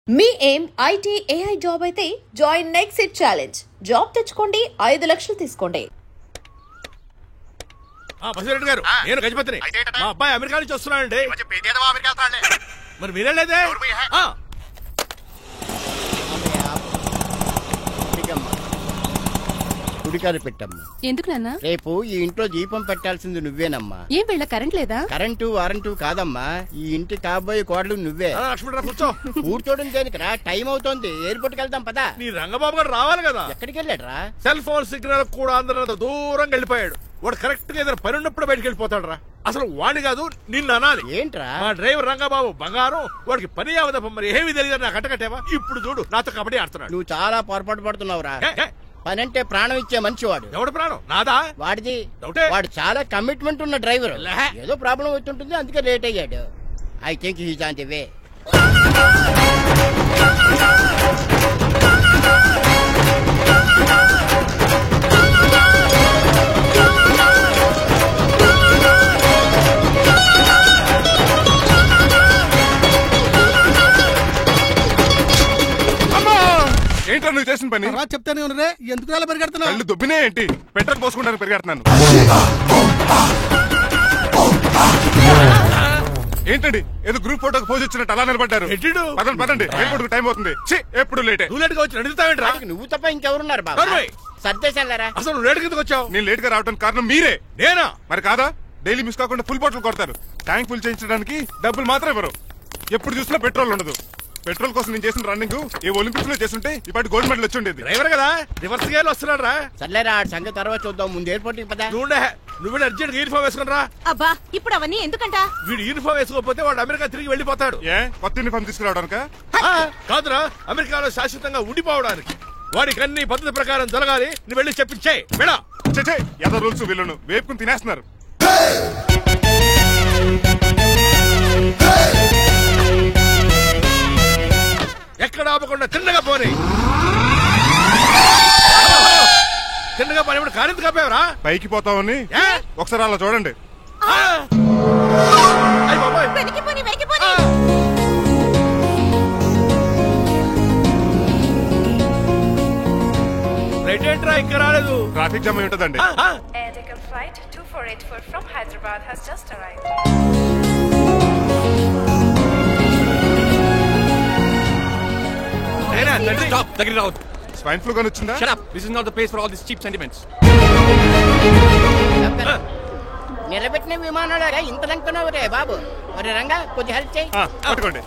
మీ ఏం IT AI job అయితే join next it challenge. Job తెచ్చుకోండి, 5 లక్షలు తీసుకోండి. బసిరెడ్డి గారు, నేను గజపతిని. మా అబ్బాయి అమెరికా నుంచి వస్తున్నాడండి. మరి మీరేలేదే? గుడికారు పెట్టమ్మా. ఎందుకు నాన్న? రేపు ఈ ఇంట్లో దీపం పెట్టాల్సింది నువ్వేనమ్మా. ఏం వీళ్ళ కరెంట్ లేదా? కరెంటు వారంటూ కాదమ్మా, ఈ ఇంటి కాబోయే కోడలు నువ్వే. లక్ష్మణరావు కూర్చో. కూర్చోడం దేనికిరా, టైం అవుతోంది, ఎయిర్పోర్ట్ కి వెళ్దాం పదా. నీ రంగబాబు గారు రావాలి కదా. ఎక్కడికి వెళ్ళాడురా? సెల్ ఫోన్ సిగ్నల్ కూడా అందరూ దూరంగా వెళ్ళిపోయాడు. వాడు కరెక్ట్ గా ఏదైనా పని ఉన్నప్పుడు బయటకు వెళ్ళిపోతాడు రా. అసలు వాడిని కాదు నిన్ను అనాలి. ఏంట్రా? మా డ్రైవర్ రంగబాబు బంగారం, వాడికి పని అవదప్ప. మరి ఏమీ తెలియదు నాకు కట్టకట్టేవా. ఇప్పుడు చూడు నాతో కబడ్డీ ఆడుతున్నాడు. నువ్వు చాలా పొరపాటు పడుతున్నావురా. పని అంటే ప్రాణం ఇచ్చే మంచివాడు. ఎవడు ప్రాణం? నాదా? వాడిది. డౌటే. వాడు చాలా కమిట్మెంట్ ఉన్న డ్రైవర్. ఏదో ప్రాబ్లం అవుతుంటుంది, అందుకే లేట్ అయ్యాడు. I think he's on the way. ఏంటో నువ్వు చేసిన పని? చెప్తానే ఉన్నదే, ఎందుకు అలా పరిగెడుతున్నావు? కళ్ళు దుబ్బినే ఏంటి? పెట్రోల్ పోసుకుంటాను పరిగెడుతున్నాను. ఏంటండి ఏదో గ్రూప్ ఫోటోకి పోజ్ ఇచ్చినట్టు అలా నిలబడ్డారు? పదండి పదండి, ఎయిర్పోర్ట్ టైం అవుతుంది. ఎప్పుడు లేట్. నువ్వు లేట్ గా వచ్చి అడుగుతావేంట్రా? నువ్వు తప్ప ఇంకెవరున్నారు బాబా? సర్దేశారా? అసలు నువ్వు లేట్ కిందకు వచ్చావు. నేను లేట్ గా రావడానికి కారణం మీరే. నేనా? మరి కాదా? డైలీ మిస్ కాకుండా ఫుల్ బాటిల్ కొడతారు. ట్యాంక్ ఫుల్ చేయించడానికి డబ్బులు మాత్రం ఇవ్వరు. ఎప్పుడు చూసినా పెట్రోల్ ఉండదు. పెట్రోల్ కోసం నేను చేసిన రన్నింగ్ ఏ ఒలింపిక్స్ లో చేస్తుంటే ఇప్పటి గోల్డ్ మెడల్ వచ్చి ఉండేది. డ్రైవర్ కదా, రివర్స్ గేర్ వస్తున్నాడు రా. సర్లేరా, సంగతి తర్వాత చూద్దాం, ముందు ఎయిర్పోర్ట్ కి పదా. నువ్వు అర్జెంట్ యూనిఫామ్ వేసుకుని రా. అబ్బా, ఇప్పుడు అవన్నీ ఎందుకంట? వీడు యూనిఫామ్ వేసుకోకపోతే వాడు అమెరికా తిరిగి వెళ్ళిపోతాడు. ఏ కొత్త యూనిఫామ్ తీసుకురావడానికా? కాదురా, అమెరికాలో శాశ్వతంగా ఉండిపోవడానికి. వాడికి అన్ని పద్ధతి ప్రకారం జరగాలి. నువ్వు వెళ్ళి చెప్పించే మేడా. ఏదో రూల్స్ వీళ్ళను వేపుకుని తినేస్తున్నారు. ఎక్కడ ఆపకుండా తిన్నగా పోనీ. తిన్నగా పని కారింత కాపేవరా? పైకి పోతామని ఒకసారి అలా చూడండి. రైట్ ఏంట్రా ఇంకా రాలేదు? ట్రాఫిక్ జామ్ అయి ఉంటదండి. Flight 2484 from Hyderabad has just arrived. Stop! Take it out. Swine flu గాని వచ్చిందా? Shut up! This is not the place for all these cheap sentiments. నిలబెట్టిన విమానాలు ఇంత లంకున్నావు రే బాబు. మరి రంగా కొద్ది హెల్ప్ చేయి. పట్టుకోండి.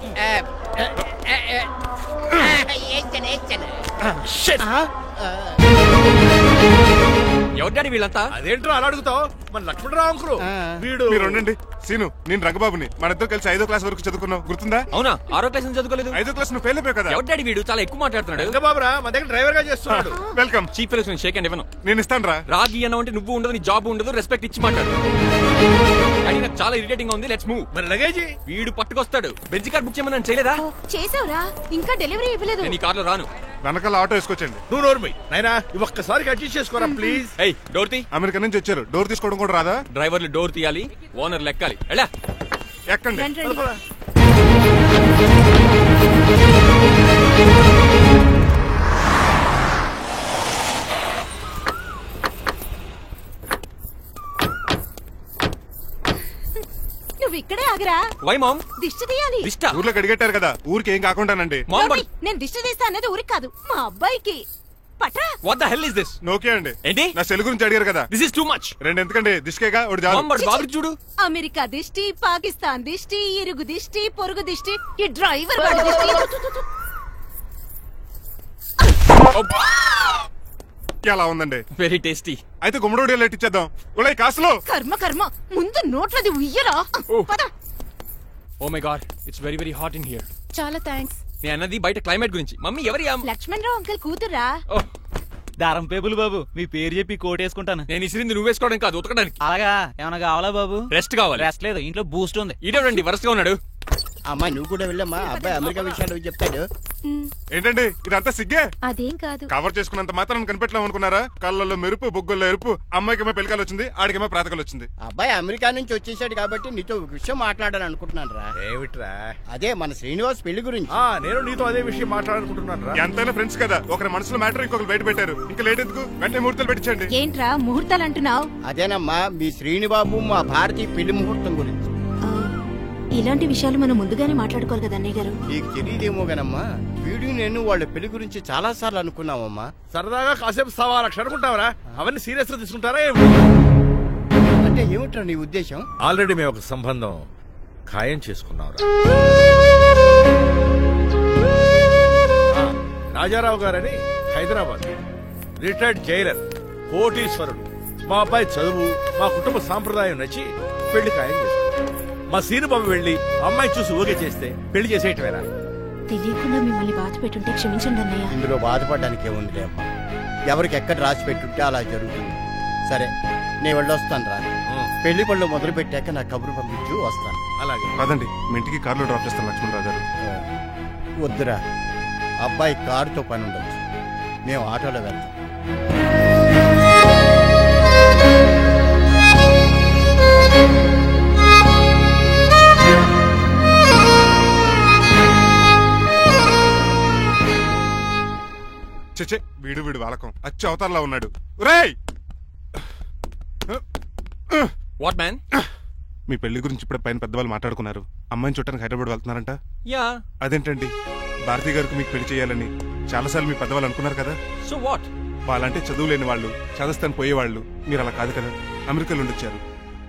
ఎవరి డాడీ వీళ్ళంతా? అదేంట్రా అలా అడుగుతావు? మన లక్ష్మణరావు అంకులు వీడు. మీరు ఉండండి. సీను, నేను రంగబాబుని. మన ఇద్దరు కలిసి 5వ క్లాస్ వరకు చదువుకున్నావు, గుర్తుందా? అవునా? 6వ క్లాస్ చదువుకోలేదు. 5వ క్లాస్ నువ్వు ఫెయిల్ అయిపోయావు కదా. ఎవరి డాడీ వీడు? చాలా ఎక్కువ మాట్లాడుతున్నాడు. రంగబాబురా, మన దగ్గర డ్రైవర్ గా చేస్తున్నాడు. Welcome. Chief fellows shake hand ఇవ్వను. నేను ఇస్తాను రా. రాగి అన్న అంటే నువ్వు ఉండదు, నీ జాబ్ ఉండదు, రెస్పెక్ట్ ఇచ్చి మాట్లాడు. డాడీ నాకు చాలా ఇరిటేటింగ్ గా ఉంది. Let's move. మరి లగేజీ వీడు పట్టుకొస్తాడు. బెంజ్ కార్ బుక్ చేయమని చేయలేదా? చేసావురా, ఇంకా డెలివరీ ఇవ్వలేదు. నేను ఈ కార్ లో రాను. వెనకాల ఆటో వేసుకొచ్చండి. నువ్వు నోర్మై నాయనా, ఒక్కసారి అడ్జస్ట్ చేసుకోరా ప్లీజ్. ఏయ్, డోర్ తీ. అమెరికా నుంచి వచ్చారు, డోర్ తీసుకోవడం కూడా రాదా? డ్రైవర్లు డోర్ తీయాలి, ఓనర్ లెక్కాలి. ఎలా ఎక్కండి. నువ్వు ఇక్కడే ఆగరా. Why mom? దిష్టి తీయాలి. దిష్ట? ఊర్లో అడిగట్టారు కదా, ఊరికి ఏం కాకుండానండి. నేను దిష్టి తీస్తా అన్నది ఊరికి కాదు, మా అబ్బాయికి. పట్రా. What the hell is this? నోకే అండి. ఏంటి? నా సెల్ గురించి అడిగారు కదా. This is too much. రెండు ఎందుకండి, దిష్కేగా ఒకటి చాలు. బాబు చూడు, అమెరికా దిష్టి, పాకిస్తాన్ దిష్టి, ఇరుగు దిష్టి, పొరుగు దిష్టి, ఈ డ్రైవర్ వాడి దిష్టి. ఎలా ఉందండి? Very tasty. అయితే గుమ్మడి లైట్ ఇచ్చేద్దాం. ఉలై కాసులో. కర్మ కర్మ, ముందు నోట్లది ఉయ్యరా. Oh my God, it's very very hot in here. చాలా థాంక్స్. నేను అన్నది బయట క్లైమేట్ గురించి. మమ్మీ ఎవరి? లక్ష్మణరావు అంకుల్ కూతురా. దారం పేపులు బాబు, మీ పేరు చెప్పి కోట్ వేసుకుంటాను. నేను ఇసిరింది నువ్వు వేసుకోవడం కాదు, ఉతకడానికి. అలాగా? ఏమన్నా కావాలా బాబు? రెస్ట్ కావాలి. రెస్ట్ లేదు, ఇంట్లో బూస్ట్ ఉంది. ఈడేవండి వరసగా ఉన్నాడు. అమ్మా నువ్వు కూడా వెళ్ళమ్మా, అబ్బాయి అమెరికా విషయాలు చెప్తాడు. ఏంటండి ఇదంతా సిగ్గే? అదేం కాదు. కవర్ చేసుకున్నంత మాత్రం కనిపెట్టలేము అనుకున్నారా? కళ్ళల్లో మెరుపు, బొగ్గుల్లో ఎరుపు. అమ్మాయికేమో పెళ్ళికాలు వచ్చింది, ఆడికేమో ప్రాతకాలు వచ్చింది. అబ్బాయి అమెరికా నుంచి వచ్చేసాడు కాబట్టి నీతో ఒక విషయం మాట్లాడాలని అనుకుంటున్నాను రా. ఏమిట్రా? అదే మన శ్రీనివాస్ పెళ్లి గురించి. నేను నీతో అదే విషయం మాట్లాడుకుంటున్నాను రా. ఎంతైనా ఫ్రెండ్స్ కదా, ఒకరి మనసులో మ్యాటర్ ఇంకొకరు బయట పెట్టారు. ఇంకా లేట్ ఎందుకు, వెంటనే ముహూర్తాలు పెట్టించండి. ఏంట్రా ముహూర్తాలు అంటున్నావు? అదేనమ్మా మీ శ్రీనిబాబు మా భారతీయ పెళ్లి ముహూర్తం గురించి. ఇలాంటి విషయాలు మనం ముందుగానే మాట్లాడుకోవాలి కదా అన్నయ్య గారు. నీకు తెలియదేమో గనమ్మా, వీడియో నేను వాళ్ళ పెళ్లి గురించి చాలా సార్లు అనుకున్నామమ్మా. సరదాగా కాసేపు సవా లక్ష అనుకుంటావరా? అవన్నీ సీరియస్ గా తీసుకుంటారా? అంటే ఏమిట్రా నీ ఉద్దేశం? ఆల్రెడీ మేము ఒక సంబంధం ఖాయం చేసుకున్నాం. రాజారావు గారని హైదరాబాద్ రిటైర్డ్ జైలర్, కోటీశ్వరుడు. మా అబ్బాయి చదువు, మా కుటుంబ సాంప్రదాయం నచ్చి పెళ్లి ఖాయం చేశారు. మా సీనుబాబు వెళ్లి అమ్మాయి చూసి ఓకే చేస్తే పెళ్లి చేసేయటమేనా? తెలియకుండా మిమ్మల్ని బాధ పెట్టుంటే క్షమించండి అన్నయ్య. ఇందులో బాధపడడానికి ఏముందిలే అమ్మా, ఎవరికి ఎక్కడ రాసి పెట్టుంటే అలా జరుగుతుంది. సరే నేను వెళ్ళొస్తాను రా. పెళ్లి పళ్ళు మొదలు పెట్టాక నా కబురు పంపించు, వస్తాను. అలాగే పదండి, మీ ఇంటికి కారులో డ్రాప్ చేస్తాను లక్ష్మణరావు గారు. వద్దురా, అబ్బాయి కారుతో పని ఉండొచ్చు, మేము ఆటోలో వెళ్తాం. చచ్చే, వీడు వాలకం అచ్చి అవతారంలా ఉన్నాడు. రేయ్, వాట్ మ్యాన్? మీ పెళ్లి గురించి ఇప్పుడే పైన పెద్దవాళ్ళు మాట్లాడుకున్నారు. అమ్మాయిని చూడటానికి హైదరాబాద్ వెళ్తున్నారంట. యా. అదేంటండి, భారతి గారికి మీకు పెళ్లి చేయాలని చాలాసార్లు మీ పెద్దవాళ్ళు అనుకున్నారు కదా. So what? వాళ్ళంటే చదువు లేని వాళ్ళు, చదస్తాను పోయేవాళ్ళు. మీరు అలా కాదు కదా, అమెరికాలో ఉండొచ్చారు.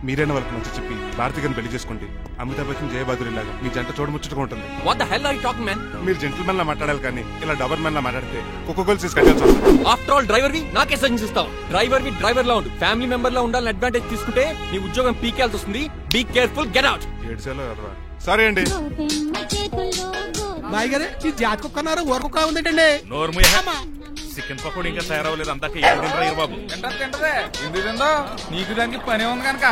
మీరైనా వాళ్ళకి మంచి చెప్పి భారతి గారిని పెళ్లి చేసుకోండి. అమితాబ్ బచ్చన్, జయబాదురి లాగా మీ జంట చూడముచ్చటగా ఉంటుంది. What the hell are you talking, man? మీరు జెంటిల్మెన్ లా మాట్లాడాలి కానీ ఇలా డబర్ మెన్ లా మాట్లాడితే కుక్క గోల్స్ కట్టాల్సి వస్తుంది. ఆఫ్టర్ ఆల్ డ్రైవర్ వి నాకే సజెషన్స్ ఇస్తావు? డ్రైవర్ వి డ్రైవర్ లా ఉండు, ఫ్యామిలీ మెంబర్ లా ఉండాలని అడ్వాంటేజ్ తీసుకుంటే నీ ఉద్యోగం పీకేల్సి వస్తుంది. Be careful, get out. ఏడ్చేలో కదరా. సారీ అండి. బాయ్ గారే, ఈ జాతి కుక్క అన్నారు, ఊర కుక్క ఉందేంటండి? చికెన్ పకోడీ ఇంకా తయారవ్వలేదు, అందాక బాబు. తింటదే ఎందుకు తిందో? నీకు దానికి పని ఉంది కనుక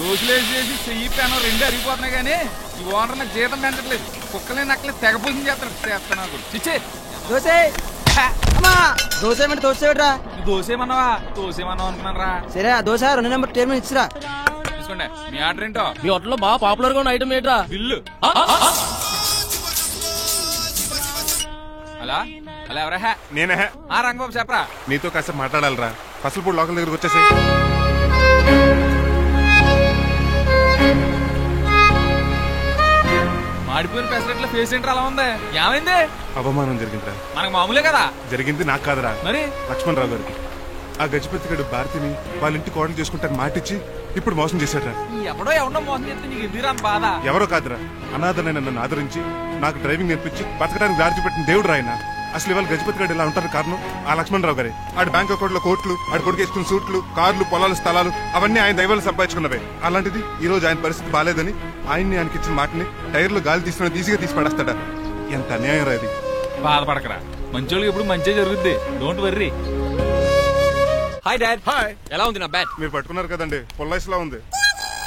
రోజులేసి చెయ్యి పెనం రెండు అరిగిపోతున్నాయి. కానీ ఈ ఓనర్ నాకు జీతం పెంచట్లేదు. కుక్కలే నక్కలే తెగ పూజం చేస్తాను. చిచ్చే దోసేమన్నావా? దోసేమన్నావు అనుకున్నాను రా. సరే ఆ దోశ 2 నెంబర్ టేబుల్ ఇచ్చిరా. తీసుకోండి. మీ ఆర్డర్ ఏంటో? మీ హోటల్లో బాగా పాపులర్ గా ఉన్న ఐటమ్ ఏంట్రా? బిల్లు. అలా అలా ఎవరా? నేనే. ఆ రంగబాబు చెప్పరా. నీతో కాసేపు మాట్లాడాలరా. ఫసల్పూడి లోకల్ దగ్గరకు వచ్చేసి మాడిపోయిన పెసరెట్ల ఫేస్ ఏంటర్ అలా ఉంది? ఏమైంది? అవమానం జరిగిందిరా. మనకు మామూలే కదా. జరిగింది నాకు కాదురా, మరి లక్ష్మణరావు గారికి. ఆ గజపతి గడు భారతిని వాళ్ళ ఇంటి కోడలు చేసుకుంటాను మాటిచ్చి ఇప్పుడు మోసం చేశాడ్రా. ఎవడో మోసం చేస్తే నీకు ఎదురా బాధ? ఎవరో కాదురా, అనాథనైన నన్ను ఆదరించి నాకు డ్రైవింగ్ నేర్పించి బతకడానికి దారి చూపెట్టిన దేవుడు రాయన. అసలు ఇవాళ గజపతి గడు ఇలా ఉంటారు కారణం ఆ లక్ష్మణరావు గారే. ఆడి బ్యాంక్ అకౌంట్ లో కోట్లు, ఆడి కొడుకు వేసుకున్న సూట్లు, కార్లు, పొలాలు, స్థలాలు అవన్నీ ఆయన దైవాలు సంపాదించుకున్నవే. అలాంటిది ఈ రోజు ఆయన పరిస్థితి బాలేదని ఆయన్ని ఆయనకి ఇచ్చిన మాటని టైర్లు గాలి తీసుకుని ఈజీగా తీసి పడేస్తాడా? ఎంత అన్యాయం రా ఇది. బాధపడకరా, మంచోళ్ళకి ఎప్పుడు మంచి జరుగుద్ది. Don't worry. Hi dad. Hi. ఎలా ఉంది నా బ్యాట్? మీరు పట్టుకున్నారు కదండి, పొల్లైస్ లా ఉంది.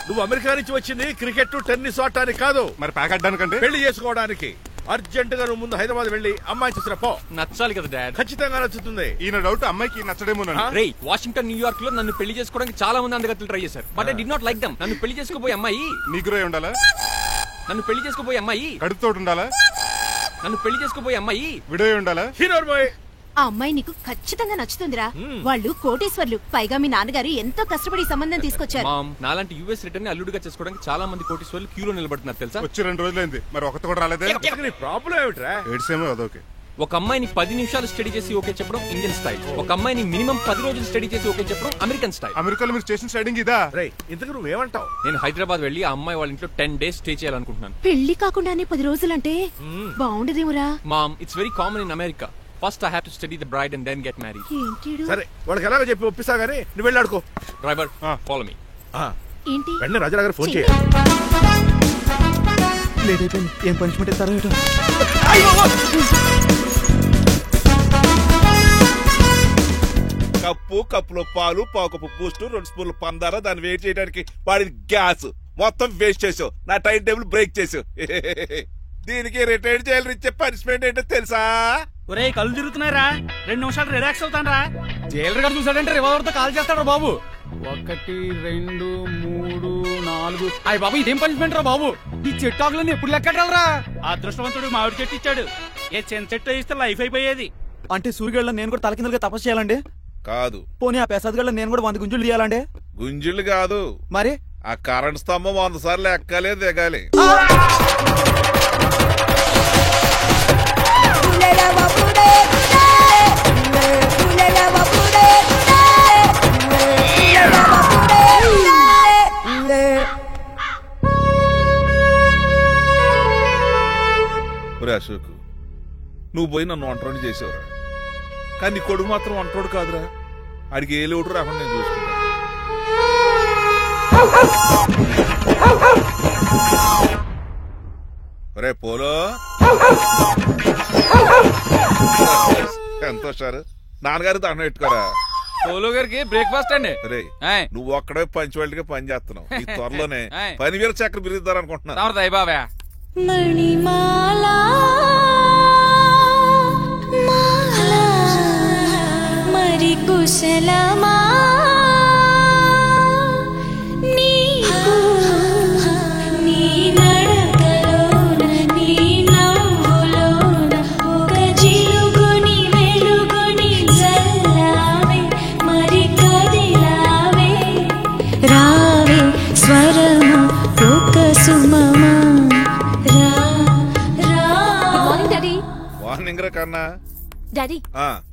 నువ్వు అమెరికా నుంచి వచ్చింది క్రికెట్, టెన్నిస్ ఆడటానికి కాదు, మరి ప్యాక్ అడ్డానికంటే పెళ్లి చేసుకోవడానికి. అర్జెంట్ గా నువ్వు ముందు హైదరాబాద్ వెళ్లి అమ్మాయి చూసిన పో. నచ్చాలి కదా డాడ్? ఖచ్చితంగా నచ్చుతుంది. ఈయన డౌట్ అమ్మాయికి నచ్చడేమో. రేయ్, వాషింగ్టన్, న్యూయార్క్ లో నన్ను పెళ్లి చేసుకోవడానికి చాలా మంది అందగత్తలు ట్రై చేశారు. But I did not like them. నన్ను పెళ్లి చేసుకోబోయే అమ్మాయి నీగురై ఉండాలా? నన్ను పెళ్లి చేసుకోబోయే అమ్మాయి కడుపుతోటి ఉండాలా? నన్ను పెళ్లి చేసుకోబోయే అమ్మాయి విడోయ్ ఉండాలా? హీరోర్ బాయ్. ఆ అమ్మాయి నీకు ఖచ్చితంగా నచ్చుతుందిరా. వాళ్ళు కోటీశ్వర్లు, పైగా మీ నాన్నగారు ఎంతో కష్టపడి సంబంధం తీసుకొచ్చారు. మామ్, నాలాంటి యుఎస్ రిటర్న్ అల్లుడిగా చేసుకోవడానికి చాలా మంది కోటీశ్వర్లు క్యూలో నిలబడుతున్నారు తెలుసా? వచ్చి 2 రోజులైంది, మరి ఒకటి కూడా రాలేదే. నీ ప్రాబ్లం ఏమిట్రా? ఏడ్సేమో అదొకే. ఒక అమ్మాయిని 10 నిమిషాలు స్టడీ చేసి ఓకే చెప్పడం ఇండియన్ స్టైల్. ఒక అమ్మాయిని మినిమం 10 రోజులు స్టడీ చేసి ఓకే చెప్పడం అమెరికన్ స్టైల్. అమెరికాలో మీరు స్టేషన్ స్టైడింగ్ ఇదా? రేయ్, ఇంతకు నువ్వేమంటావు? నేను హైదరాబాద్ వెళ్లి ఆ అమ్మాయి వాళ్ళ ఇంట్లో 10 days స్టే చేయాలనుకుంటున్నాను. పెళ్లి కాకుండానే 10 రోజులంటే బాగుండదేమురా? Mom, it's very common in America. First I have to study the bride and then get married. సరే, వాళ్ళకి ఎలాగో చెప్పి ఒప్పిస్తా గానీ నువ్వు వెళ్ళి ఆడుకో. Driver, follow me. ఏంటి? వెంటనే రాజారావు గారు ఫోన్ చేయాలి. లేట్ అయిపోయింది. ఏం పనిష్మెంట్ ఇస్తారో ఏటో. కప్పులో పాలు, పావుకప్పు బూస్ట్, 2 స్పూన్లు పందార, దాన్ని వెయిట్ చేయడానికి వాడి గ్యాస్ మొత్తం వేస్ట్ చేసావు. నా టైం టేబుల్ బ్రేక్ చేసావు. దీనికి రిటైర్డ్ జైలర్ ఇచ్చే పనిష్మెంట్ ఏంటో తెలుసా? ఒరే కళ్ళు తిరుగుతున్నారా, 2 నిమిషాలు రిలాక్స్ అవుతానరా. జైలర్ గారు చూసాడంటే రివాల్వర్ తో కాల్ చేస్తాడు బాబు. 1 2 3 4 అయ్య బాబు, ఇదేం పనిష్మెంట్ రా బాబు? ఈ చెట్టు ఆకులన్నీ ఎప్పుడు లెక్కడరా? అదృష్టవంతుడు మామిడి చెట్టు ఇచ్చాడు. ఏ చిన్న చెట్టు ఇస్తే లైఫ్ అయిపోయేది. అంటే సూర్యుగళ్ళ నేను కూడా తలకిందలుగా తపస్సు చేయాలండి? కాదు. పోనీ ఆ పెసాద్ నేను కూడా 100 గుంజులు తీయాలండి? గుంజులు కాదు మరి, ఆ కరెంట్ స్తంభం 100 సార్లు ఎక్కాలి దిగాలి. అశోక్, నువ్వు పోయి నన్ను వంటోడు చేసేవరా, కానీ నీ కొడుకు మాత్రం వంటోడు కాదురా. ఆడికి ఏ లోటు రాకుండా నేను చూసుకుంటా. రే పోలో, ఎంత వచ్చారు? నాన్నగారు దండం పెట్టుకోరా. పోలో గారికి బ్రేక్ఫాస్ట్ అండి. రే, నువ్వు ఒక్కడే పంచువాళ్ళకి పని చేస్తున్నావు. ఈ త్వరలోనే 10,000 చక్రం బిరుగుతారు అనుకుంటున్నా. బాబా మణిమాలా మరి కుశలమా నీకు నీ నడకలోన నీ నవ్వులోన ఒక జిలుగుని వెలుగుని జల్లావే మరి కదిలావే రావే స్వరము ఒక సుమమా. కన్నా డాడీ,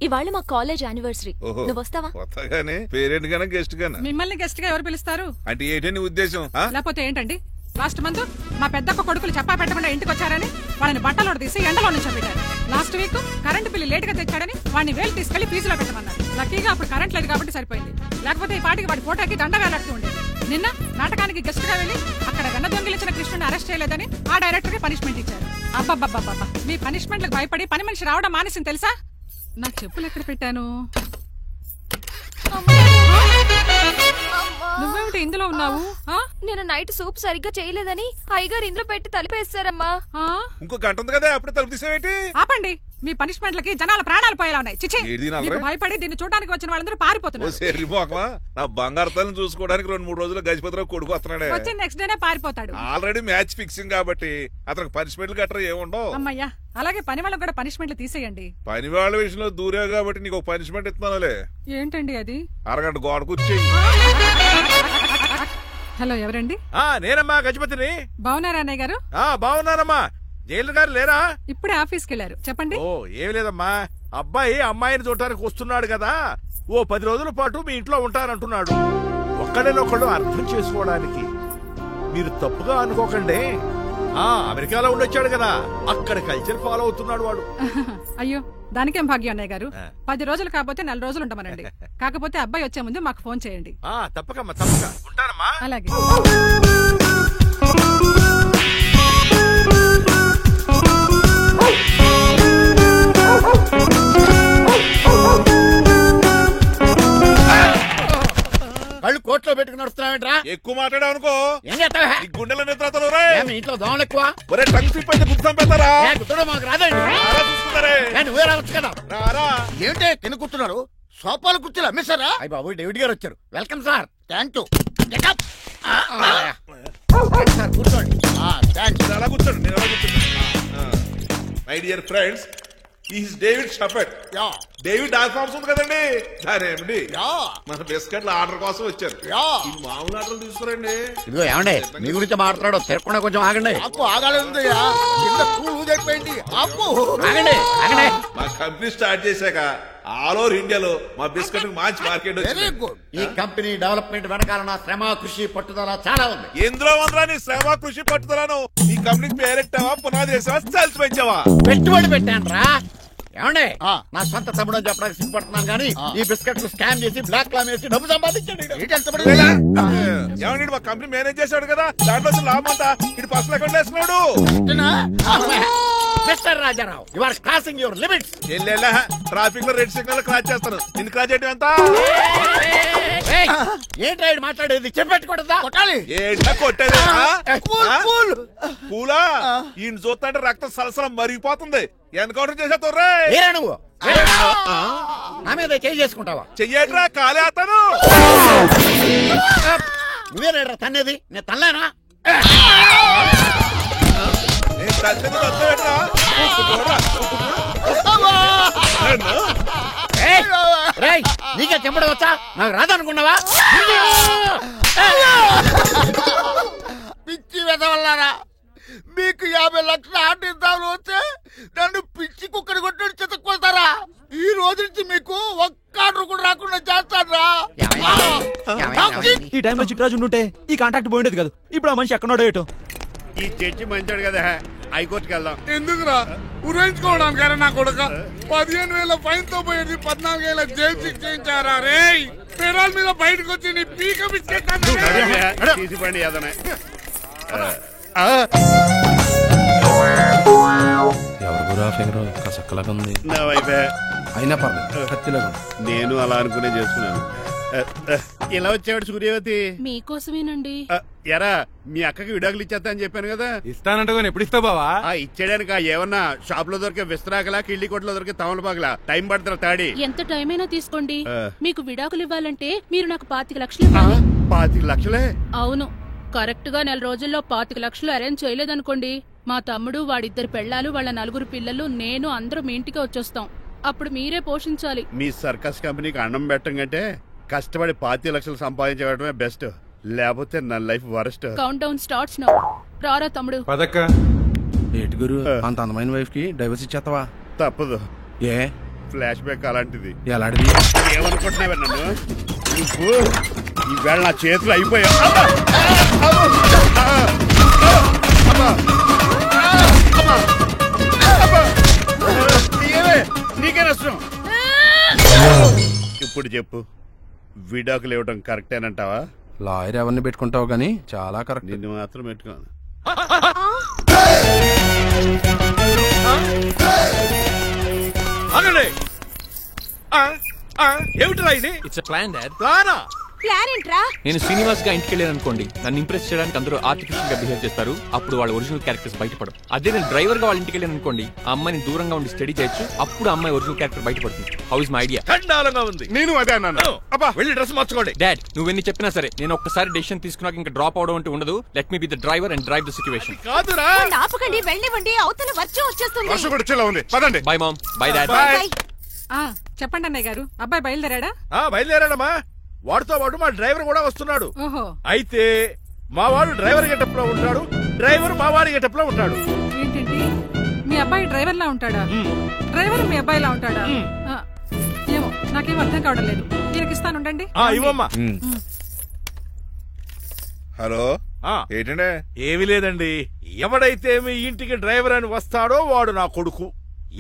ఇవాళ మా కాలేజ్ యానివర్సరీ. నువ్వు వస్తావా? వస్తాగానే పేరెంట్ గానే గెస్ట్ గానే. మిమ్మల్ని గెస్ట్ గా ఎవరు పిలుస్తారు? అంటే ఏంటని ఉద్దేశం? లేకపోతే ఏంటండి, లాస్ట్ మంత్ మా పెద్దక్క కొడుకులు చెప్పా పెట్టకుండా ఇంటికి వచ్చారని వాళ్ళని బట్టలు తీసి ఎండలో నుంచోబెట్టారు. Last week current bill late గా తెచ్చాడని వాడిని వేలు తీసుకెళ్లి ఫీజులో పెట్టమన్నారు. లక్కీగా అప్పుడు కరెంట్ లేదు కాబట్టి సరిపోయింది, లేకపోతే ఈ పాటికి వాడి ఫోటోకి దండ వేలాడుతూ ఉండేది. నిన్న నాటకానికి గెస్ట్ గా వెళ్లి అక్కడ వెన్న దొంగిలించిన కృష్ణుని అరెస్ట్ చేయలేదని ఆ డైరెక్టర్ కి పనిష్మెంట్ ఇచ్చారు. అబ్బబ్బబ్బబ్బ, మీ పనిష్మెంట్లకు భయపడి పని మనిషి రావడం మానేసింది తెలుసా? నా చెప్పులు ఎక్కడ పెట్టాను? నువ్వేమిటి ఇందులో ఉన్నావు? నేను నైట్ సూప్ సరిగ్గా చేయలేదని అయ్యగారు ఇందులో పెట్టి తలిపేస్తారమ్మా. ఇంకో గంట ఉంది కదా, అప్పుడు తలుపు తీసేవేంటి? ఆపండి, మీ పనిష్మెంట్లకి జనాల ప్రాణాలు పోయేలా ఉన్నాయి. చిచి, భయపడి దీన్ని చూడడానికి వచ్చిన వాళ్ళందరూ పారిపోతున్నారు. నా బంగారు తల్లిని చూసుకోవడానికి 2-3 రోజులు గజపతిరావు కొడుకు వస్తున్నాడే. వచ్చి నెక్స్ట్ డేనే పారిపోతాడు. ఆల్రెడీ మ్యాచ్ ఫిక్సింగ్ కాబట్టి అతనికి పనిష్మెంట్లు గట్రా ఏముండవు. అమ్మయ్యా, అలాగే పని వాళ్ళకి కూడా పనిష్మెంట్లు తీసేయండి. పని వాళ్ళ విషయంలో దూరే కాబట్టి నీకు ఒక పనిష్మెంట్ ఇస్తున్నానులే. ఏంటండి అది? అరగంట గోడ కూర్చేయి. హలో, ఎవరండి? నేనమ్మా, గజపతిని. బాగున్నారా అన్నయ్య గారు? బాగున్నానమ్మా. జైలు గారు లేరా? ఇప్పుడే ఆఫీస్కి వెళ్ళారు. చెప్పండి. ఓ, ఏమి లేదమ్మా, అబ్బాయి అమ్మాయిని చూడటానికి వస్తున్నాడు కదా, ఓ 10 రోజుల పాటు మీ ఇంట్లో ఉంటానంటున్నాడు. ఒక్కడేనొక్కడు అర్థం చేసుకోవడానికి మీరు తప్పుగా అనుకోకండి. అమెరికాలో ఉండొచ్చాడు కదా, అక్కడ కల్చర్ ఫాలో అవుతున్నాడు వాడు. అయ్యో, దానికేం భాగ్యం అన్నయ్య గారు. 10 రోజులు కాకపోతే 4 రోజులు ఉంటామనండి. కాకపోతే అబ్బాయి వచ్చే ముందు మాకు ఫోన్ చేయండి. తప్పకమ్మా, తప్పక ఉంటానమ్మా. అలాగే. కళ్ళు కోట్లో పెట్టుకుని నడుస్తున్నావేంట్రా? ఎక్కువ మాట్లాడావు అనుకో ఏం చేస్తావా? గుండెల నిద్రతలు ఇంట్లో దోమలు ఎక్కువ. ఒరే టంగ్ స్లిప్ అయితే గుర్తు చంపేస్తారా? గుర్తుడు మాకు రాదండి. చూస్తున్నారే, నువ్వే రావచ్చు కదా. రారా. ఏంటే కింద కూర్చున్నారు? సోఫాలు కూర్చోలు అమ్మేశారా? అయ్యి బాబు, డేవిడ్ గారు వచ్చారు. Welcome sir. Thank you. Sir కూర్చోండి. అలా కూర్చోండి, నేను అలా కూర్చోండి. My dear friends, is David షఫెట్. డేవిడ్ డాక్ ఫార్మ్స్ ఉంది కదండి, దానేమిటి మన బిస్కెట్ల ఆర్డర్ కోసం వచ్చారు. ఈ మామూలు ఆర్డర్లు తీసుకురండి. ఇదిగో ఏమండి, మీ గురించి మాట్లాడు, తిరగకుండా కొంచెం ఆగండి. ఆగండి. మా కంపెనీ స్టార్ట్ చేశాక ఆల్ ఓవర్ ఇండియాలో మా బిస్కెట్ మంచి మార్కెట్ వచ్చింది. ఈ కంపెనీ డెవలప్మెంట్ వెనకాల నా శ్రమ, కృషి, పట్టుదల చాలా ఉంది. ఎందులో ఉందిరా నీ శ్రమ, కృషి, పట్టుదలను? ఈ కంపెనీకి పేరెట్టావా, పునాది వేసావా, సేల్స్ పెంచావా? పెట్టుబడి పెట్టాను రా. ఏమండి, నా సొంత తమ్ముడు అని చెప్పడానికి సిగ్గుపడుతున్నాను కానీ ఈ బిస్కెట్లు స్కామ్ చేసి బ్లాక్ లామ్ వేసి డబ్బు సంపాదించండి. ఏమండి, మా కంపెనీ మేనేజ్ చేశాడు కదా, దాంట్లో లాభం అంతా ఇటు పర్సనల్ అకౌంట్ వేసుకున్నాడు. Mister Rajarao you are crossing your limits. Traffic లో రెడ్ సిగ్నల్ క్రాస్ చేస్తాను. నిన్ను క్రాస్ చేయడం ఎంత? ఏంట్రా ఇది మాట్లాడేది? చెప్పెట్టుకూడదా? కొట్టాలి. ఏంటా కొట్టేది? పూలా ఈయన చూస్తుంటే రక్తం సలసలం మరిగిపోతుంది. ఎన్కౌంటర్ చేసేతోర్రే నువ్వు నా మీద చేయి చేసుకుంటావా? చెయ్యట్రా కాలేస్తాను. నువ్వేనా తన్నేది? నేను తనలేనా? నీకే చెంపడం వచ్చా? నాకు రాదనుకున్నావా? పిచ్చి వెదవల్లారా, మీకు 50 లక్షల ఆటిద్దాలు వస్తే నన్ను పిచ్చి కుక్కని కొట్టి చెతుక్కొస్తారా? ఈ రోజు నుంచి మీకు ఒక్క ఆర్డర్ కూడా రాకుండా చేస్తారా? ఈ టైంలో చిట్రాజు ఉంటే ఈ కాంటాక్ట్ పోయిండేది కదా. ఇప్పుడు ఆ మనిషి ఎక్కడో ఏటో. ఈ చర్చి మంచాడు కదా, హైకోర్టుకి వెళ్దాం. ఎందుకురా ఉరేంచుకోవడానికి? నా కొడుక 15,000 ఫైన్ తో పోయేది 14 ఏళ్ళ జైలు శిక్ష చేయించారా? రే పెరాల మీద బయటకు వచ్చి నీ పీక తీసిపండి ఏదనే. ఎవరు గురా ఫింగర్ కసక్కలాగా ఉంది. నా వైపే అయినా పర్లేదు, కత్తిలాగా. నేను అలా అనుకునే చేస్తున్నాను. ఇలా వచ్చాడు సూర్యవతి. మీకోసమేనండి. ఎరా మీ అక్కకి విడాకులు ఇచ్చేస్తా అని చెప్పాను కదా. ఇస్తానంటే ఎప్పుడు ఇస్తావు బావా? ఇచ్చేయడానికి ఏమన్నా షాప్ లో దొరికే విస్తరాకలా, కిళ్ళి కొట్లో దొరికే తమలపాకలా టైం పడుతున్నా తాడి. ఎంత టైం అయినా తీసుకోండి. మీకు విడాకులు ఇవ్వాలంటే మీరు నాకు 25 లక్షలు ఇవ్వాలి. 25 లక్షలే? అవును. కరెక్ట్ గా 4 రోజుల్లో 25 లక్షలు అరేంజ్ చేయలేదనుకోండి, మా తమ్ముడు, వాడిద్దరు పెళ్ళాలు, వాళ్ళ 4 పిల్లలు, నేను అందరూ మీ ఇంటికి వచ్చేస్తాం. అప్పుడు మీరే పోషించాలి. మీ సర్కస్ కంపెనీకి అన్నం పెట్టం కంటే కష్టపడి 25 లక్షలు సంపాదించడమే బెస్ట్. లేకపోతే నా life worst. Count down starts now. రారా తమ్ముడు. పదక్క. ఏటి గురు, అంత అందమైన వైఫ్ కి డైవర్స్ ఇచ్చేస్తావా? తప్పదు. ఏ ఫ్లాష్ బ్యాక్ అలాంటిది. ఎలాంటిది? ఏమనుకుంటున్నావా నన్ను? నువ్వు ఈవేళ నా చేతులు అయిపోయా. నీకే నష్టం. ఇప్పుడు చెప్పు, విడాకులు ఇవ్వడం కరెక్టేనంటావా? లాయర్ ఎవరిని పెట్టుకుంటావు గానీ చాలా కరెక్ట్. నిన్ను మాత్రం పెట్టుకోను. ఏమిట్రా ఇది? It's plan dad. ప్లానా? ప్లాన్ ఏంట్రా? నేను శ్రీనివాస్ గా ఇంటికి వెళ్ళాను అనుకోండి, నన్ను ఇంప్రెస్ చేయడానికి అందరూ ఆర్టిఫిషియల్ గా బిహేవ్ చేస్తారు. అప్పుడు వాళ్ళ ఒరిజినల్ క్యారెక్టర్స్ బయటపడవు. అదే నేను డ్రైవర్ గా వాళ్ళ ఇంటికి వెళ్ళాను అనుకోండి, ఆ అమ్మాయిని దూరంగా ఉండి స్టడీ చేయొచ్చు. అప్పుడు అమ్మాయి ఒరిజినల్ క్యారెక్టర్ బయటపడుతుంది. How is my idea? ఖండాలంగా ఉంది. నేను అదే అన్నాను. అబ్బా వెళ్ళి డ్రెస్ మార్చుకోండి. డాడ్ నువ్వెన్ని చెప్పినా సరే, నేను ఒక్కసారి డెసిషన్ తీసుకున్నాక ఇంకా డ్రాప్ అవడం అంటూ ఉండదు. Let me be the driver and drive the situation. కాదురా, ఆపకండి, వెళ్ళివ్వండి. అవతల వర్షం వచ్చేస్తుంది. వర్షం కూడా వచ్చేలా ఉంది. పదండి. Bye mom. Bye dad. చెప్పండి అన్నయ్య గారు, అబ్బాయి బయలుదేరాడా? బయలుదేరాడమ్మా. వాడితో పాటు మా డ్రైవర్ కూడా వస్తున్నాడు. ఓహో. అయితే మా వాడు డ్రైవర్ గెటప్ లో ఉంటాడు, డ్రైవర్ మా వాడి గెటప్ లో ఉంటాడు. ఏంటండి, మీ అబ్బాయి డ్రైవర్ లా ఉంటాడా? డ్రైవర్ మీ అబ్బాయి లా ఉంటాడా? ఏమో నాకేం అర్థం కావడం లేదు. ఈయనకి ఇస్తాను, ఉండండి. ఇవ్వమ్మా. హలో, ఏంటంటే? ఏమీ లేదండి. ఎవడైతే మీ ఇంటికి డ్రైవర్ అని వస్తాడో వాడు నా కొడుకు,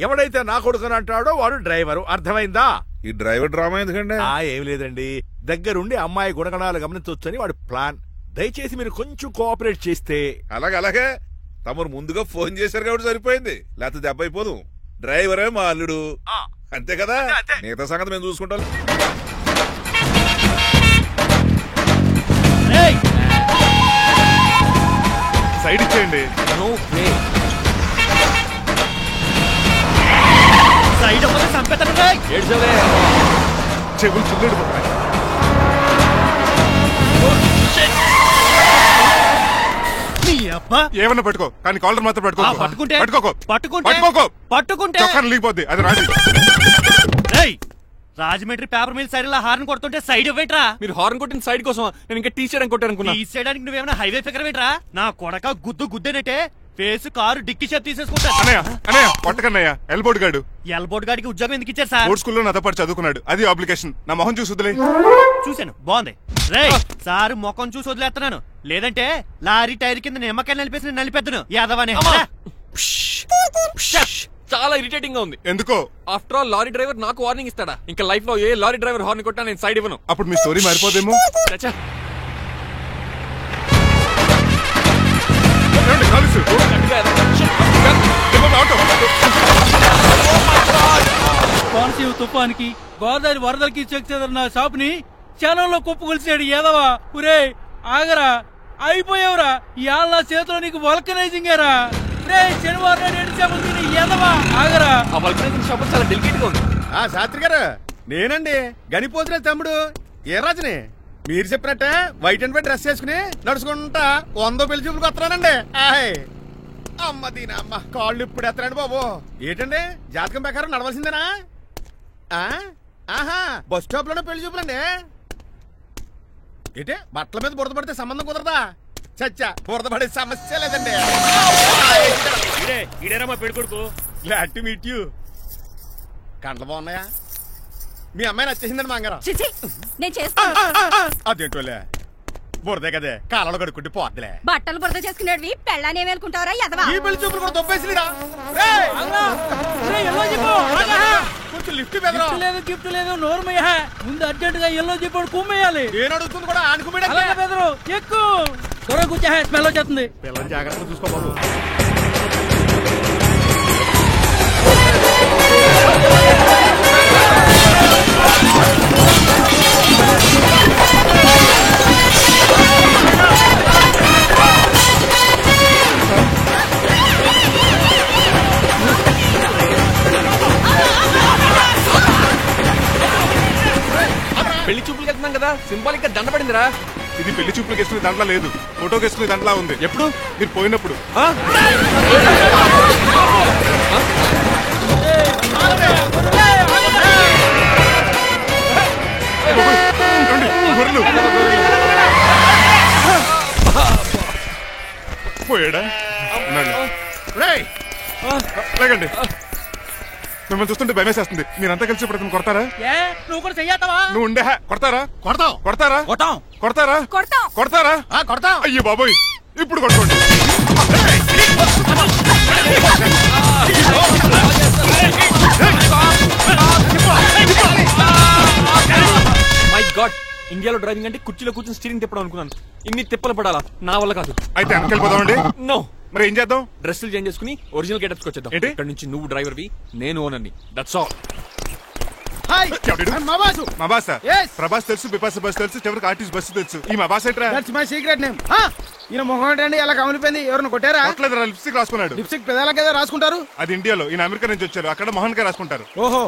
ఎవడైతే నా కొడుకు అని అంటాడో వాడు డ్రైవరు. అర్థమైందా? ఈ డ్రైవర్ డ్రామా ఎందుకండి? ఏమి లేదండి, దగ్గరుండి అమ్మాయి గుణగణాలు గమనించవచ్చని వాడి ప్లాన్. దయచేసి మీరు కొంచెం కోఆపరేట్ చేస్తే. అలాగే తమరు ముందుగా ఫోన్ చేశారు కాబట్టి సరిపోయింది, లేకపోతే దెబ్బ అయిపోదు. డ్రైవరే మా అల్లుడు, అంతే కదా. మిగతా సంగతి మేము చూసుకుంటాం. సైడ్ ఇచ్చేయండి. సైడ్ అవ్వదు, సంపెత్తను. చెవులు చుల్లడిపోతున్నాయి. ఏమన్నా పట్టుకో, కానీ కాలర్ మాత్రం పట్టుకుంటే చొక్కాను లీగిపోద్ది. అది రాండి. Rajahmundry paper mill side horn కొడుతుంటే సైడ్ ఇవ్వేట్రా? మీరు హార్న్ కొట్టిన సైడ్ కోసం నేను ఇంకా టీ చేయడానికి కొట్టారనుకున్నా. టీ చేయడానికి నువ్వేమైనా హైవే ఫిగర్ వేట్రా? నా కొడక గుద్దేనట్టే ఫేస్ కారు డిక్కి షేప్ తీసేసుకుంటా. అన్నయ్య కొట్టకన్నయ్య. ఎల్బోర్డ్ గాడు. ఎల్బోర్డ్ గాడికి ఉద్యోగం ఎందుకు ఇచ్చారు సార్? బోర్డ్ స్కూల్లో నాతో పాటు చదువుకున్నాడు. అది అప్లికేషన్. నా మొహం చూసి వదిలే. చూశాను, బాగుంది. రే సారు మొఖం చూసి వదిలేస్తున్నాను, లేదంటే లారీ టైర్ కింద నిమ్మకాయ నలిపేసి నలిపేద్దును యాదవనే. చాలా ఇరిటేటింగ్ గా ఉంది. ఎందుకో? ఆఫ్టర్ ఆల్ లారీ డ్రైవర్ నాకు వార్నింగ్ ఇస్తాడా? ఇంకా లైఫ్ లో ఏ లారీ డ్రైవర్ హార్న్ కొట్టా నేను సైడ్ ఇవ్వను. అప్పుడు మీ స్టోరీ మారిపోదేమో. చచ్చా కోనసీమ తుఫానికి గోదావరి వరదలకి చెక్ చెదరిన షాపుని క్షణంలో కుప్పగొలిచాడు ఏదవా. ఒరే ఆగరా, అయిపోయావురా. ఇవాళ నా చేతిలో నీకు వల్కనైజింగ్ ఏరా. రే శనివారం నాడు చేపలు తిని ఏదవా ఆగరా. ఆ వల్కనైజింగ్ షాప్ చాలా డెలికేట్ గా ఉంది. శాస్త్రి గారు నేనండి గనిపోతున్న తమ్ముడు ఏ రాజుని. మీరు చెప్పినట్టే వైట్ అండ్ వైట్ డ్రెస్ వేసుకుని నడుచుకుంటా 100 పెళ్లి చూపులకు వస్తున్నానండి. అమ్మ దీని అమ్మ కాళ్ళు ఇప్పుడు ఎత్తరండి బాబు. ఏంటండి జాతకం ప్రకారం నడవలసిందేనా? ఆహా బస్ స్టాప్ లోనే పెళ్లి చూపులండి. ఏంటి బట్టల మీద బురద పడితే సంబంధం కుదరదా? చచ్చా బురద పడే సమస్య లేదండి. ఇడేనా మా పెళ్లి కొడుకు. Glad to meet you. కండ్లు బాగున్నాయా? మీ అమ్మాయి నచ్చేసిందండి మాంగారం. నేను చేస్తాను. అదేంటోలే బురదే కదే కాలంలో కడుక్కుంటే పోద్దులే. బట్టలు బురద చేసుకునేవి పెళ్ళానే వేలుకుంటావరా ఎదవా. ఈ పెళ్లి చూపులు కూడా దొబ్బేసిరా. కొంచెం లిఫ్ట్ లేదు గిఫ్ట్ లేదు నోరుమయ్య. ముందు అర్జెంట్ గా ఎల్లో చెప్పాడు కుమ్మేయాలి. నేను అడుగుతుంది కూడా ఆనుకుమే బెదరు ఎక్కువ త్వరగా కూర్చో. స్మెల్ వచ్చేస్తుంది. పిల్లలు జాగ్రత్తగా చూసుకోబాబు. పెళ్లి చూపులకి వెళ్తున్నాం కదా, సింబాలిక్ గా దండ పడిందిరా. ఇది పెళ్లి చూపులకు వేసుకునే దండలా లేదు, ఫోటోకి వేసుకునే దండలా ఉంది. ఎప్పుడు మీరు పోయినప్పుడు. పోయాడా? లేకండి మిమ్మల్ని చూస్తుంటే భయమేసేస్తుంది. మీరంతా కలిసి ఇప్పుడు అతను కొడతారా? నువ్వు కూడా చెయ్యతావా? నువ్వు ఉండే కొడతారా? కొడతాం. కొడతారా? కొడతాం. కొడతారా? కొడతాం. కొడతారా? కొడతాం. అయ్యో బాబోయ్ ఇప్పుడు కొట్టుకోండి. మై గాడ్, ఇండియాలో డ్రైవింగ్ అంటే కుర్చీలో కూర్చొని స్టీరింగ్ తిప్పడం అనుకున్నాను. ఇన్ని తిప్పలు పడాలా? నా వల్ల కాదు. అయితే వెనకెళ్ళిపోదామండి. నో. మరి ఏం చేద్దాం? డ్రెస్సులు చేంజ్ చేసుకుని ఒరిజినల్ గెటప్స్ వచ్చేద్దాం. ఇక్కడ నుంచి నువ్వు డ్రైవర్ వి, నేను ఓనర్ని. That's all. మా బాస్ ప్రభాస్ తెలుసు, బిపాస బస్ తెలుసు, చివరికి ఆర్టిస్ట్ బస్సు తెలుసు. ఈ మా బాస్ ఏంట్రా? That's my secret name. ఈయన మొహం ఏంటండి ఎలా కమిలిపోయింది? ఎవరిని కొట్టారా? లిప్స్టిక్ రాసుకున్నాడు. లిప్స్టిక్ పెదాల కదా రాసుకుంటారు. అది ఇండియాలో, ఈయన అమెరికా నుంచి వచ్చారు. అక్కడ మోహన్ గారు రాసుకుంటారు. ఓహో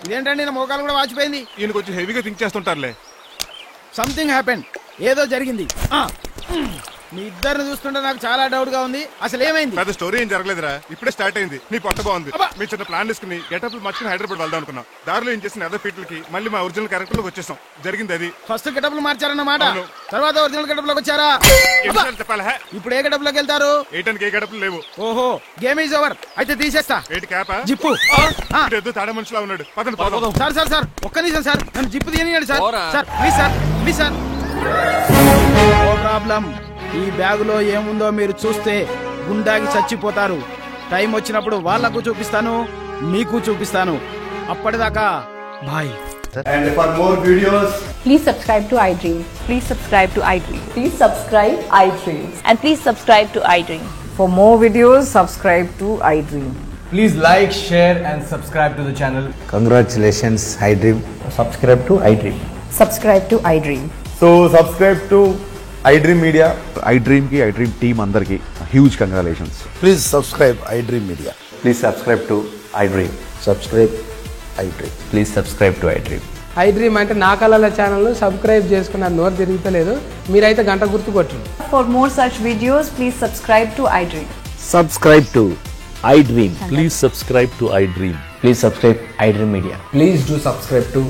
ఇదేంటండి నా మోకాలు కూడా వాచిపోయింది. ఈయన కొంచెం హెవీగా థింక్ చేస్తుంటారులే. సంథింగ్ హ్యాపెండ్, ఏదో జరిగింది. మీ ఇద్దరిని చూస్తుంటే నాకు చాలా డౌట్ గా ఉంది. అసలు ఏమైంది? పెద్ద స్టోరీ ఏం జరగలేదురా, ఇప్పుడే స్టార్ట్ అయింది. నీ కొత్త బాగుంది. మీ చిన్న ప్లాన్ తీసుకుని గెటప్లు మార్చుకుని హైదరాబాద్ వెళ్దాం అనుకున్నాం. దారిలో ఏం చేసిన అదర్ ఫీట్లకి మళ్ళీ మా ఒరిజినల్ క్యారెక్టర్ లోకి వచ్చేసాం. జరిగింది అది. ఫస్ట్ గెటప్లు మార్చారన్నమాట, తర్వాత ఒరిజినల్ గెటప్ లోకి వచ్చారా? చెప్పాలా? ఇప్పుడు ఏ గెటప్ లోకి వెళ్తారు? ఏ గెటప్లు లేవు. ఓహో గేమ్ ఈజ్ ఓవర్. అయితే తీసేస్తా. ఏంటి క్యాపా? జిప్పు. తాడ మనిషిలా ఉన్నాడు. పదండి పోదాం. సార్ ఒక్క నిమిషం సార్, నన్ను జిప్పు తీయనియండి sir. Sir please sir. No problem. ఈ బ్యాగులో ఏముందో మీరు చూస్తే గుండాకి చచ్చిపోతారు. టైం వచ్చినప్పుడు వాళ్లకు చూపిస్తాను, మీకు చూపిస్తాను. అప్పటిదాకా bye. And for more videos, please subscribe to iDream. Please subscribe to iDream. Please subscribe iDream. And please subscribe to iDream. For more videos, subscribe to iDream. please like, share and subscribe to the channel. Congratulations, iDream. Subscribe to iDream. Subscribe to iDream. So subscribe to iDream Media. iDream ki iDream team andarki huge congratulations. Please subscribe iDream Media. Please subscribe to iDream. Subscribe iDream. Please subscribe to iDream. iDream అంటే నా కళల channel subscribe చేసుకున్న నోరు తిరుగుతలేదు. మీరైతే గంట గుర్తు కొట్టండి. For more such videos, please subscribe to iDream. Subscribe to iDream. Please subscribe to iDream. Please subscribe iDream Media. Please do subscribe to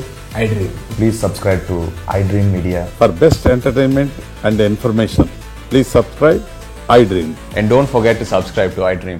iDream. Please subscribe to iDream Media. For best entertainment and information, please subscribe iDream. And don't forget to subscribe to iDream.